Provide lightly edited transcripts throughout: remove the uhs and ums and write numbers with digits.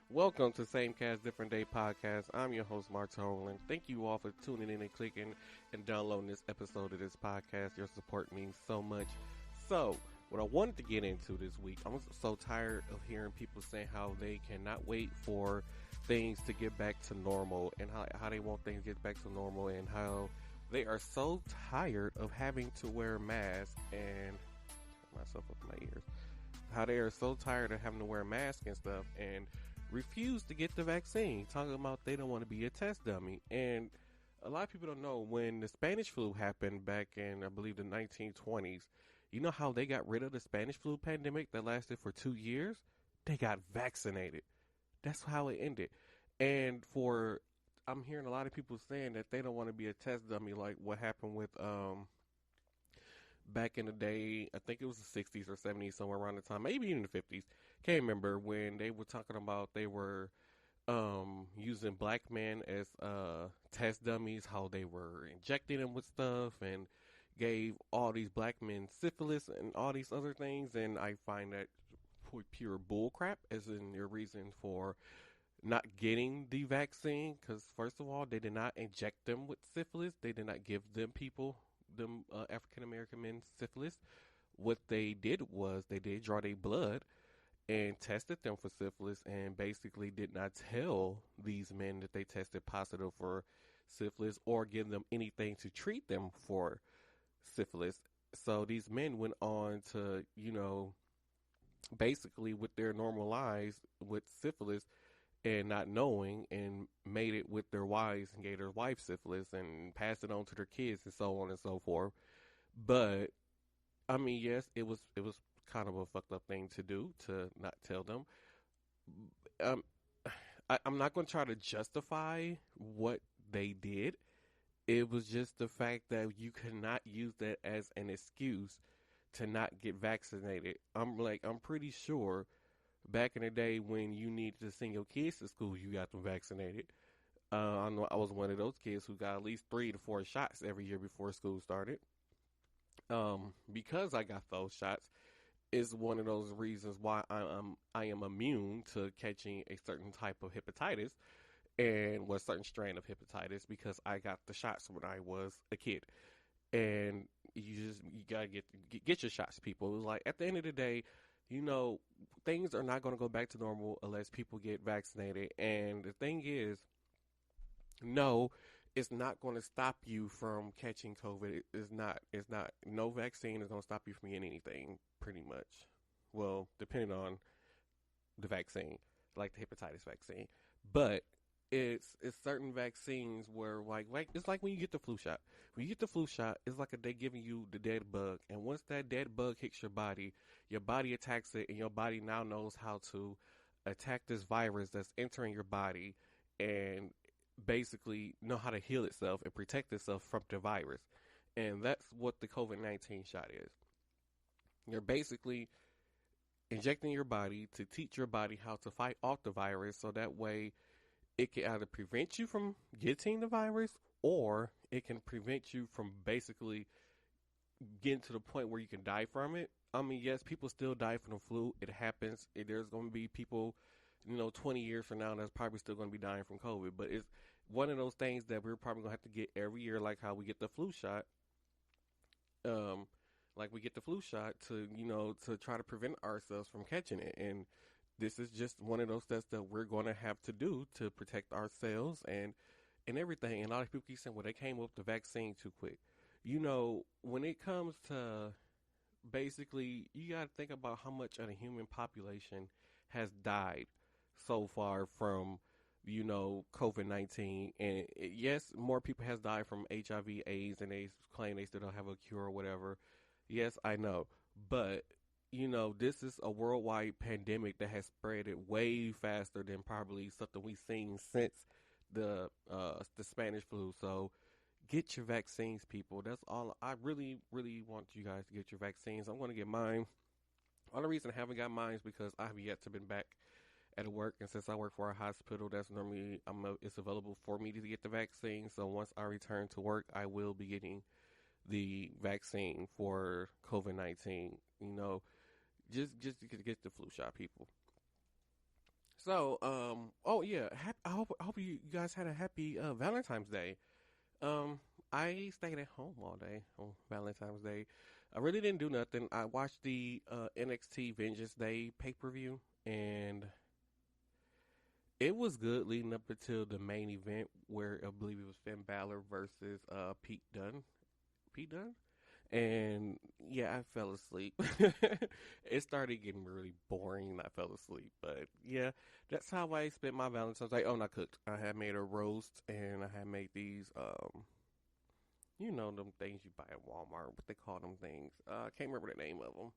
Welcome to Same Cast Different Day podcast. I'm your host Martel, and thank you all for tuning in and clicking and downloading this episode of this podcast. Your support means so much. So, what I wanted to get into this week, I'm so tired of hearing people saying how they cannot wait for things to get back to normal and how they want things to get back to normal and how they are so tired of having to wear masks and myself up my ears. How they are so tired of having to wear masks and stuff and refuse to get the vaccine, talking about they don't want to be a test dummy. And a lot of people don't know when the Spanish flu happened back in, I believe, the 1920s. You know how they got rid of the Spanish flu pandemic that lasted for 2 years? They got vaccinated. That's how it ended. And I'm hearing a lot of people saying that they don't want to be a test dummy, like what happened with back in the day. I think it was the 60s or 70s, somewhere around the time, maybe even the 50s. Can't remember, when they were talking about they were using black men as test dummies, how they were injecting them with stuff and gave all these black men syphilis and all these other things. And I find that pure bull crap, as in your reason for not getting the vaccine. Because first of all, they did not inject them with syphilis. They did not give them African American men syphilis. What they did was they did draw their blood and tested them for syphilis, and basically did not tell these men that they tested positive for syphilis or give them anything to treat them for syphilis. So these men went on to, basically with their normal lives with syphilis and not knowing, and made it with their wives and gave their wife syphilis and passed it on to their kids and so on and so forth. But I mean, yes, it was kind of a fucked up thing to do, to not tell them. Um, I'm not going to try to justify what they did. It was just the fact that you cannot use that as an excuse to not get vaccinated. I'm pretty sure back in the day when you needed to send your kids to school, you got them vaccinated. I know I was one of those kids who got at least 3 to 4 shots every year before school started. Because I got those shots is one of those reasons why I am immune to catching a certain type of hepatitis and a certain strain of hepatitis, because I got the shots when I was a kid. And you gotta get your shots, people. It was like, at the end of the day, you know, things are not gonna go back to normal unless people get vaccinated. And the thing is, no, it's not going to stop you from catching COVID. It's not. It's not. No vaccine is going to stop you from getting anything, pretty much. Well, depending on the vaccine, like the hepatitis vaccine. But it's certain vaccines where, like it's like when you get the flu shot. When you get the flu shot, it's like they giving you the dead bug, and once that dead bug hits your body attacks it, and your body now knows how to attack this virus that's entering your body, and basically know how to heal itself and protect itself from the virus. And that's what the COVID-19 shot is. You're basically injecting your body to teach your body how to fight off the virus, so that way it can either prevent you from getting the virus, or it can prevent you from basically getting to the point where you can die from it. I mean, yes, people still die from the flu. It happens. There's going to be people, 20 years from now that's probably still going to be dying from COVID. But it's one of those things that we're probably going to have to get every year, like how we get the flu shot. Like we get the flu shot to try to prevent ourselves from catching it. And this is just one of those steps that we're going to have to do to protect ourselves and everything. And a lot of people keep saying, well, they came up with the vaccine too quick. When it comes to, basically, you got to think about how much of the human population has died so far from, COVID-19. And yes, more people has died from HIV, AIDS, and they claim they still don't have a cure or whatever. Yes, I know. But, this is a worldwide pandemic that has spread it way faster than probably something we've seen since the Spanish flu. So get your vaccines, people. That's all. I really, really want you guys to get your vaccines. I'm going to get mine. Only reason I haven't got mine is because I have yet to been back at work, and since I work for a hospital, that's normally it's available for me to get the vaccine. So once I return to work, I will be getting the vaccine for COVID-19. Just to get the flu shot, people. Oh yeah, I hope you guys had a happy Valentine's Day. Um, I stayed at home all day on Valentine's Day. I really didn't do nothing. I watched the NXT Vengeance Day pay-per-view, and it was good leading up until the main event where I believe it was Finn Balor versus Pete Dunne. Pete Dunne? And yeah, I fell asleep. It started getting really boring and I fell asleep. But yeah, that's how I spent my Valentine's Day. Oh, and I cooked. I had made a roast and I had made these you know them things you buy at Walmart, what they call them things. I can't remember the name of them.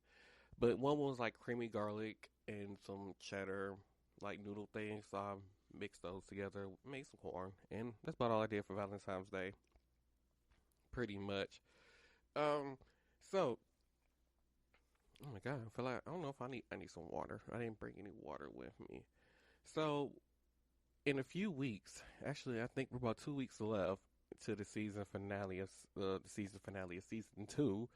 But one was like creamy garlic and some cheddar like noodle things. So I mixed those together, made some corn, and that's about all I did for Valentine's Day, pretty much. Um, so oh my god, I feel like I don't know if I need some water. I didn't bring any water with me. So in a few weeks, actually, I think we're about 2 weeks left to the season finale of season 2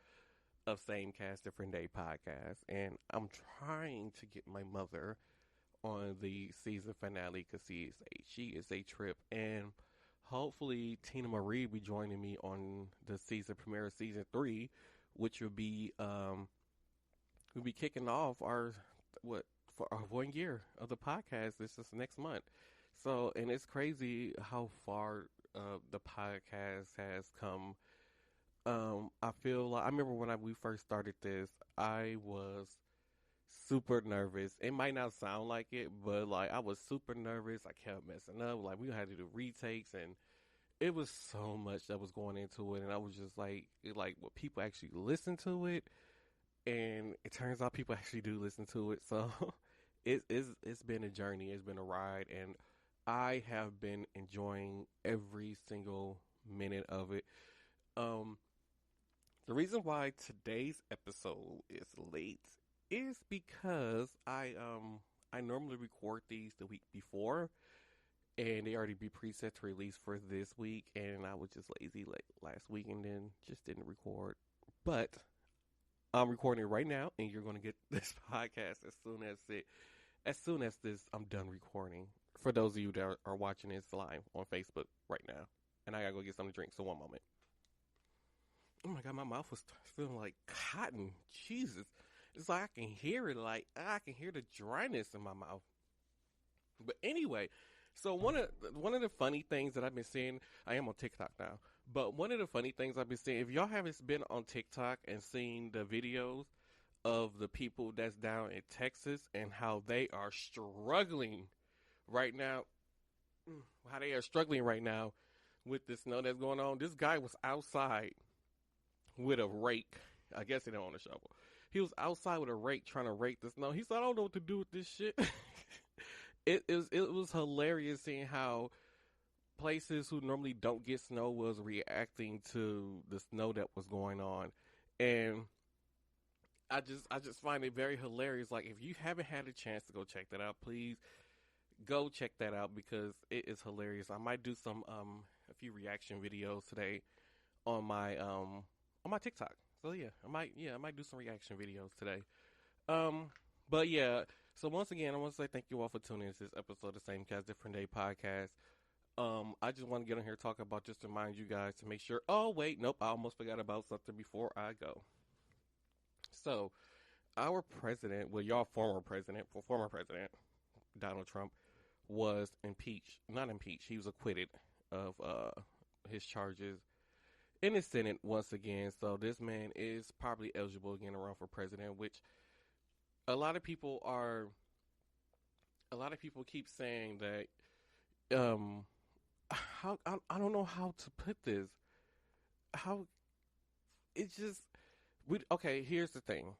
of Same Cast Different Day podcast, and I'm trying to get my mother on the season finale because she is a trip, and hopefully Tina Marie will be joining me on the season premiere of season 3, which will be we'll be kicking off our what for our 1 year of the podcast. This is next month. So, and it's crazy how far the podcast has come. I feel like I remember when we first started this, I was super nervous. It might not sound like it, but like I was super nervous. I kept messing up. Like we had to do retakes, and it was so much that was going into it, and I was just like, what people actually listen to it, and it turns out people actually do listen to it. So it's been a journey. It's been a ride, and I have been enjoying every single minute of it. Um, the reason why today's episode is late is because I normally record these the week before, and they already be preset to release for this week, and I was just lazy like last week and then just didn't record. But I'm recording it right now, and you're gonna get this podcast as soon as this I'm done recording. For those of you that are watching this live on Facebook right now, and I gotta go get something to drink. So one moment. Oh my god, my mouth was feeling like cotton. Jesus, it's like I can hear it. Like I can hear the dryness in my mouth. But anyway, so one of the funny things that I've been seeing, I am on TikTok now. But one of the funny things I've been seeing, if y'all haven't been on TikTok and seen the videos of the people that's down in Texas and how they are struggling right now, how they are struggling right now with the snow that's going on. This guy was outside with a rake. I guess he didn't own a shovel. He was outside with a rake trying to rake the snow. He said, "I don't know what to do with this shit." It was hilarious seeing how places who normally don't get snow was reacting to the snow that was going on, and I just find it very hilarious. Like if you haven't had a chance to go check that out, please go check that out because it is hilarious. I might do some a few reaction videos today on my TikTok. So I might do some reaction videos today. Um, but yeah. So once again, I want to say thank you all for tuning in to this episode of the Same Cast Different Day podcast. I just want to get on here and talk about just to remind you guys to make sure. Oh wait, nope, I almost forgot about something before I go. So our president, well, y'all former president Donald Trump was impeached. Not impeached. He was acquitted of his charges in the Senate once again. So this man is probably eligible again to run for president, which a lot of people are. A lot of people keep saying that. How I don't know how to put this. How it's just we okay. Here's the thing.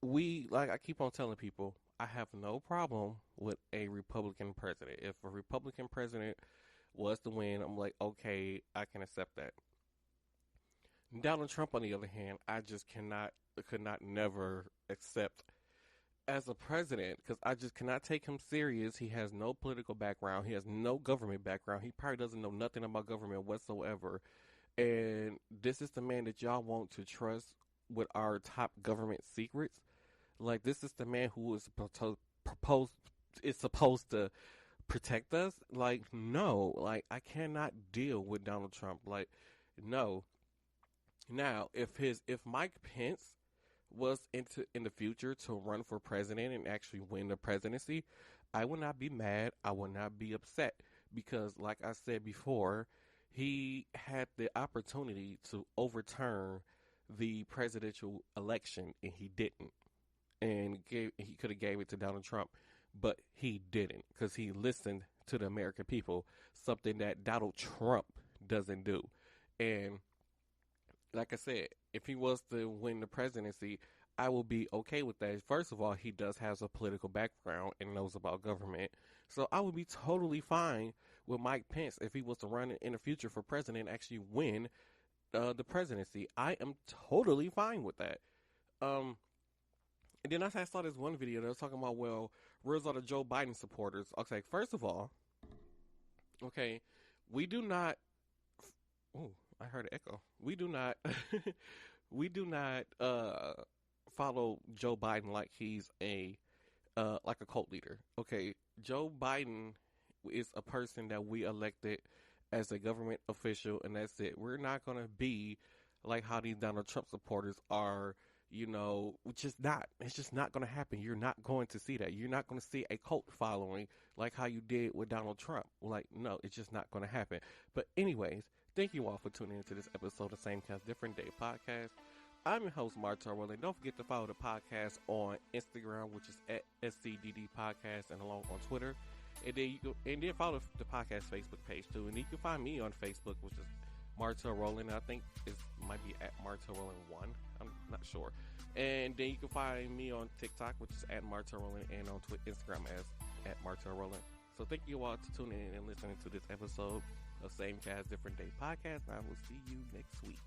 We like I keep on telling people. I have no problem with a Republican president. If a Republican president was to win, I'm like, okay, I can accept that. Donald Trump, on the other hand, I just could not never accept as a president because I just cannot take him serious. He has no political background. He has no government background. He probably doesn't know nothing about government whatsoever. And this is the man that y'all want to trust with our top government secrets. Like, this is the man who was proposed is supposed to protect us. Like, no, like I cannot deal with Donald Trump. Like, no. Now, if Mike Pence was in the future to run for president and actually win the presidency, I would not be mad. I would not be upset because, like I said before, he had the opportunity to overturn the presidential election and he didn't. And he could have gave it to Donald Trump, but he didn't because he listened to the American people, something that Donald Trump doesn't do. And like I said, if he was to win the presidency, I will be okay with that. First of all, he does have a political background and knows about government. So I would be totally fine with Mike Pence if he was to run in the future for president and actually win the presidency. I am totally fine with that. And then I saw this one video that was talking about, well, where's all the Joe Biden supporters? Okay, first of all, okay, we do not. Oh, I heard an echo. We do not. We do not follow Joe Biden like he's like a cult leader. Okay, Joe Biden is a person that we elected as a government official, and that's it. We're not going to be like how these Donald Trump supporters are, just not. It's just not going to happen. You're not going to see that. You're not going to see a cult following like how you did with Donald Trump. Like, no, it's just not going to happen. But anyways, thank you all for tuning into this episode of Same Cast Different Day podcast. I'm your host, Martel. Don't forget to follow the podcast on Instagram, which is at SCDD Podcast, and along on Twitter. And then follow the podcast Facebook page too. And you can find me on Facebook, which is Martel Rolling. I think it might be at Martel Rolling 1. I'm not sure. And then you can find me on TikTok, which is at Martel Rolling, and on Instagram as at Martel Rolling. So thank you all for tuning in and listening to this episode of Same Cast Different Day podcast. I will see you next week.